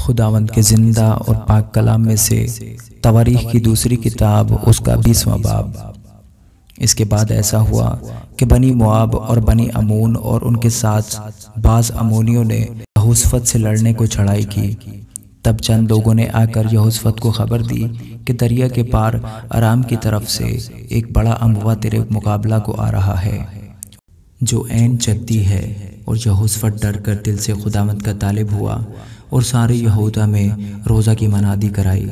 خداوند کے زندہ اور پاک کلام میں سے تواریخ کی دوسری کتاب اس کا 20واں باب۔ اس کے بعد ایسا ہوا کہ بنی مواب اور بنی امون اور ان کے ساتھ بعض امونیوں نے یہوشفت سے لڑنے کو چڑھائی کی۔ تب چند لوگوں نے آ کر یہوشفت کو خبر دی کہ دریا کے پار ارام کی طرف سے ایک بڑا اموا تیرے مقابلہ کو آ رہا ہے جو عین جدی ہے۔ اور یہوشفت ڈر کر دل سے خداوند کا طالب ہوا اور سارے یہودا میں روزہ کی منادی کرائی،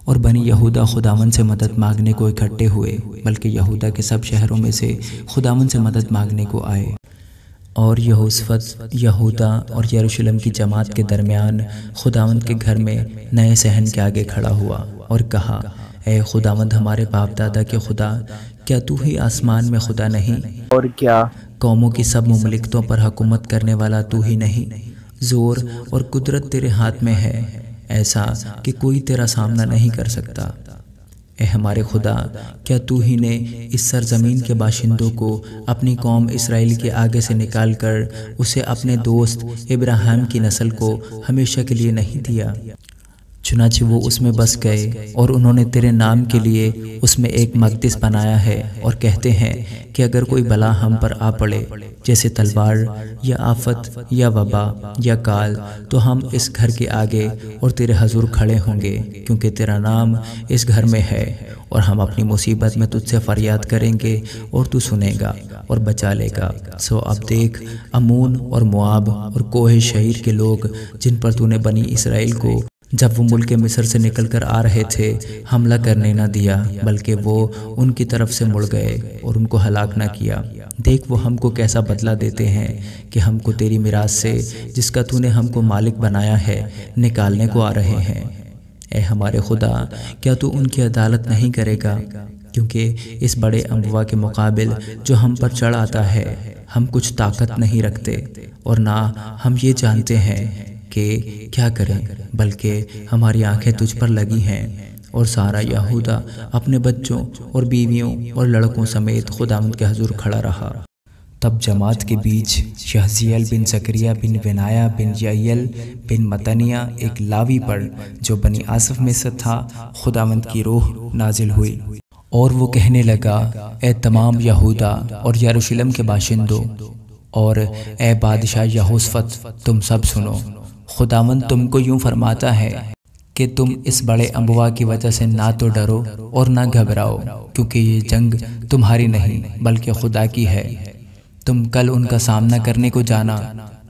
اور بنی یہودا خداوند سے مدد مانگنے کو اکٹھے ہوئے، بلکہ یہودا کے سب شہروں میں سے خداوند سے مدد مانگنے کو آئے۔ اور یہوشفت یہودا اور یروشلم کی جماعت کے درمیان خداوند کے گھر میں نئے صحن کے آگے کھڑا ہوا اور کہا، اے خداوند ہمارے باپ دادا کے خدا، کیا تو ہی آسمان میں خدا نہیں؟ اور کیا قوموں کی سب مملکتوں پر حکومت کرنے والا تو ہی نہیں؟ زور اور قدرت تیرے ہاتھ میں ہے، ایسا کہ کوئی تیرا سامنا نہیں کر سکتا۔ اے ہمارے خدا، کیا تو ہی نے اس سرزمین کے باشندوں کو اپنی قوم اسرائیل کے آگے سے نکال کر اسے اپنے دوست ابراہیم کی نسل کو ہمیشہ کے لیے نہیں دیا؟ چنانچہ وہ اس میں بس گئے، اور انہوں نے تیرے نام کے لیے اس میں ایک مقدس بنایا ہے، اور کہتے ہیں کہ اگر کوئی بلا ہم پر آ پڑے، جیسے تلوار یا آفت یا وبا یا کال، تو ہم اس گھر کے آگے اور تیرے حضور کھڑے ہوں گے، کیونکہ تیرا نام اس گھر میں ہے، اور ہم اپنی مصیبت میں تجھ سے فریاد کریں گے اور تو سنے گا اور بچا لے گا۔ سو اب دیکھ، امون اور مواب اور کوہ شعیر کے لوگ جن پر تو نے بنی اسرائیل کو جب وہ ملک مصر سے نکل کر آ رہے تھے حملہ کرنے نہ دیا، بلکہ وہ ان کی طرف سے مڑ گئے اور ان کو ہلاک نہ کیا۔ دیکھ وہ ہم کو کیسا بدلہ دیتے ہیں کہ ہم کو تیری میراث سے، جس کا تو نے ہم کو مالک بنایا ہے، نکالنے کو آ رہے ہیں۔ اے ہمارے خدا، کیا تو ان کی عدالت نہیں کرے گا؟ کیونکہ اس بڑے اموا کے مقابل جو ہم پر چڑھ آتا ہے ہم کچھ طاقت نہیں رکھتے، اور نہ ہم یہ جانتے ہیں کہ کیا کریں، بلکہ ہماری آنکھیں تجھ پر لگی ہیں۔ اور سارا یہودا اپنے بچوں اور بیویوں اور لڑکوں سمیت خداوند کے حضور کھڑا رہا۔ تب جماعت کے بیچ یحزیل بن زکریا بن بنایا بن یعیل بن متنیہ ایک لاوی پر جو بنی آصف میں سے تھا خداوند کی روح نازل ہوئی، اور وہ کہنے لگا، اے تمام یہودا اور یروشلم کے باشندوں، اور اے بادشاہ یہوشفت، تم سب سنو۔ خداوند تم کو یوں فرماتا ہے کہ تم اس بڑے اموا کی وجہ سے نہ تو ڈرو اور نہ گھبراؤ، کیونکہ یہ جنگ تمہاری نہیں بلکہ خدا کی ہے۔ تم کل ان کا سامنا کرنے کو جانا،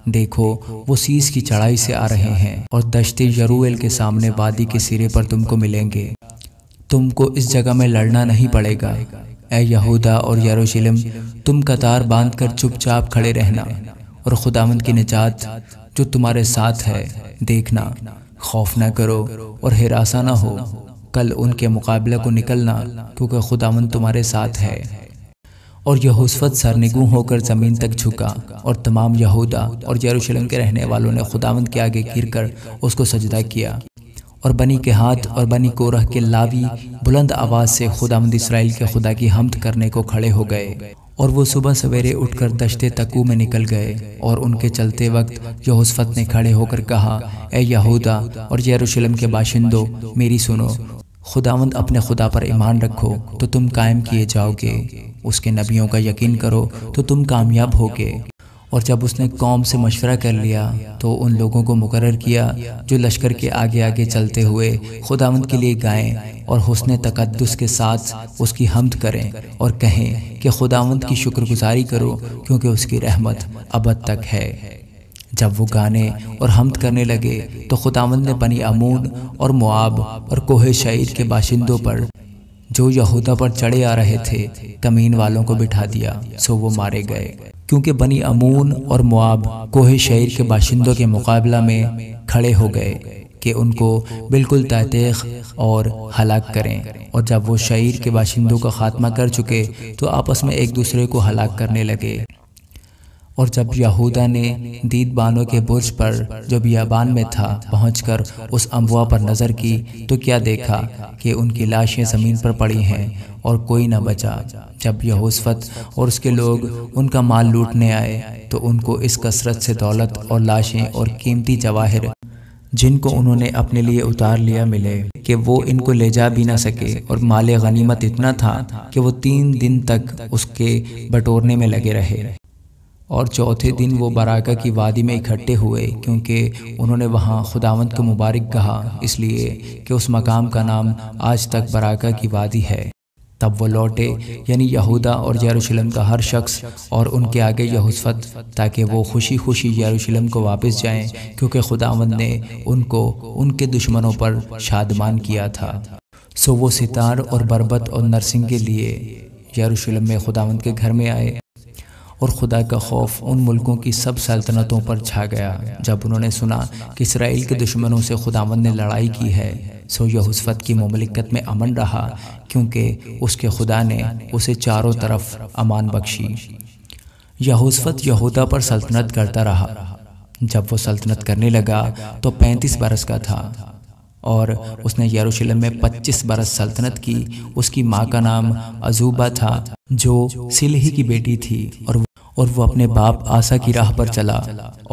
دیکھو وہ سیس کی چڑھائی سے آ رہے ہیں، اور دشت یروئیل کے سامنے وادی کے سرے پر تم کو ملیں گے۔ تم کو اس جگہ میں لڑنا نہیں پڑے گا۔ اے یہودا اور یروشلم، تم قطار باندھ کر چپ چاپ کھڑے رہنا، اور خداوند کی نجات جو تمہارے ساتھ ہے دیکھنا، خوف نہ کرو اور ہراساں نہ ہو۔ کل ان کے مقابلے کو نکلنا، کیونکہ خداوند تمہارے ساتھ ہے۔ اور یہوشفت سرنگوں ہو کر زمین تک جھکا، اور تمام یہودا اور یروشلم کے رہنے والوں نے خداوند کے آگے گر کر اس کو سجدہ کیا۔ اور بنی کہات اور بنی کورہ کے لاوی بلند آواز سے خداوند اسرائیل کے خدا کی حمد کرنے کو کھڑے ہو گئے، اور وہ صبح سویرے اٹھ کر دشت تکو میں نکل گئے۔ اور ان کے چلتے وقت یہوشفت نے کھڑے ہو کر کہا، اے یہودا اور یروشلم کے باشندوں، میری سنو۔ خداوند اپنے خدا پر ایمان رکھو تو تم قائم کیے جاؤ گے، اس کے نبیوں کا یقین کرو تو تم کامیاب ہوگے۔ اور جب اس نے قوم سے مشورہ کر لیا تو ان لوگوں کو مقرر کیا جو لشکر کے آگے آگے چلتے ہوئے خداوند کے لیے گائیں اور حسن تقدس کے ساتھ اس کی حمد کریں، اور کہیں کہ خداوند کی شکر گزاری کرو، کیونکہ اس کی رحمت ابد تک ہے۔ جب وہ گانے اور حمد کرنے لگے تو خداوند نے بنی امون اور مواب اور کوہ شعیر کے باشندوں پر جو یہودا پر چڑھے آ رہے تھے کمین والوں کو بٹھا دیا، سو وہ مارے گئے، کیونکہ بنی امون اور مواب کوہ شعیر کے باشندوں کے مقابلہ میں کھڑے ہو گئے کہ ان کو بالکل تحتیق اور ہلاک کریں۔ اور جب وہ شعیر کے باشندوں کا خاتمہ کر چکے تو آپس میں ایک دوسرے کو ہلاک کرنے لگے۔ اور جب یہودا نے دید بانوں کے برج پر جو بیابان میں تھا پہنچ کر اس اموا پر نظر کی تو کیا دیکھا کہ ان کی لاشیں زمین پر پڑی ہیں اور کوئی نہ بچا۔ جب یہوشفت اور اس کے لوگ ان کا مال لوٹنے آئے تو ان کو اس کثرت سے دولت اور لاشیں اور قیمتی جواہر جن کو انہوں نے اپنے لیے اتار لیا ملے کہ وہ ان کو لے جا بھی نہ سکے، اور مال غنیمت اتنا تھا کہ وہ 3 دن تک اس کے بٹورنے میں لگے رہے، اور چوتھے دن وہ براکہ کی وادی میں اکٹھے ہوئے، کیونکہ انہوں نے وہاں خداوند کو مبارک کہا، اس لیے کہ اس مقام کا نام آج تک براکہ کی وادی ہے۔ تب وہ لوٹے، یعنی یہودا اور یروشلم کا ہر شخص اور ان کے آگے یہوشفت، تاکہ وہ خوشی خوشی یروشلم کو واپس جائیں، کیونکہ خداوند نے ان کو ان کے دشمنوں پر شادمان کیا تھا۔ سو وہ ستار اور بربت اور نرسنگ کے لیے یروشلم میں خداوند کے گھر میں آئے، اور خدا کا خوف ان ملکوں کی سب سلطنتوں پر چھا گیا۔ جب انہوں نے سنا کہ اسرائیل کے دشمنوں سے خداوند نے لڑائی کی ہے، سو یہوشفت کی مملکت میں امن رہا، کیونکہ اس کے خدا نے اسے چاروں طرف امان بخشی۔ یہوشفت یہودا پر سلطنت کرتا رہا۔ جب وہ سلطنت کرنے لگا تو 35 برس کا تھا، اور اس نے یروشلم میں 25 برس سلطنت کی۔ اس کی ماں کا نام عزوبہ تھا، جو سلہی کی بیٹی تھی، اور وہ اپنے باپ آسا کی راہ پر چلا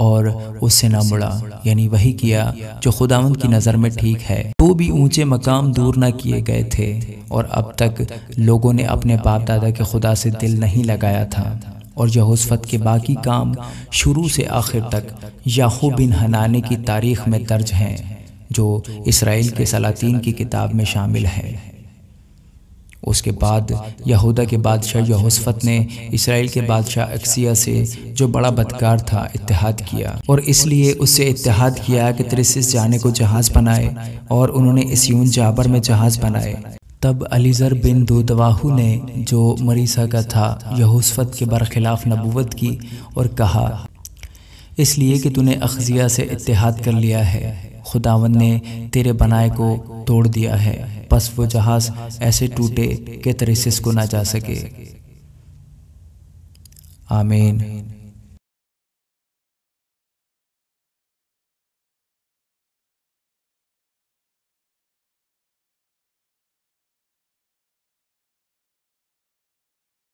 اور اس سے نہ مڑا، یعنی وہی کیا جو خداوند کی نظر میں ٹھیک ہے۔ تو بھی اونچے مقام دور نہ کیے گئے تھے، اور اب تک لوگوں نے اپنے باپ دادا کے خدا سے دل نہیں لگایا تھا۔ اور یہوشفت کے باقی کام شروع سے آخر تک یاہو بن حنانے کی تاریخ میں درج ہیں، جو اسرائیل کے سلاطین کی کتاب میں شامل ہے۔ اس کے بعد یہودا کے بادشاہ یہوشفت نے اسرائیل کے بادشاہ اکسیہ سے، جو بڑا بدکار تھا، اتحاد کیا، اور اس لیے اس سے اتحاد کیا کہ ترسیس جانے کو جہاز بنائے، اور انہوں نے اسیون جابر میں جہاز بنائے۔ تب علیزر بن دودواہو نے، جو مریسا کا تھا، یہوشفت کے برخلاف نبوت کی اور کہا، اس لیے کہ تو نے اخزیہ سے اتحاد کر لیا ہے، خداوند نے تیرے بنائے کو توڑ دیا ہے، پس وہ جہاز ایسے ٹوٹے کہ ترسیس کو نہ جا سکے۔ آمین۔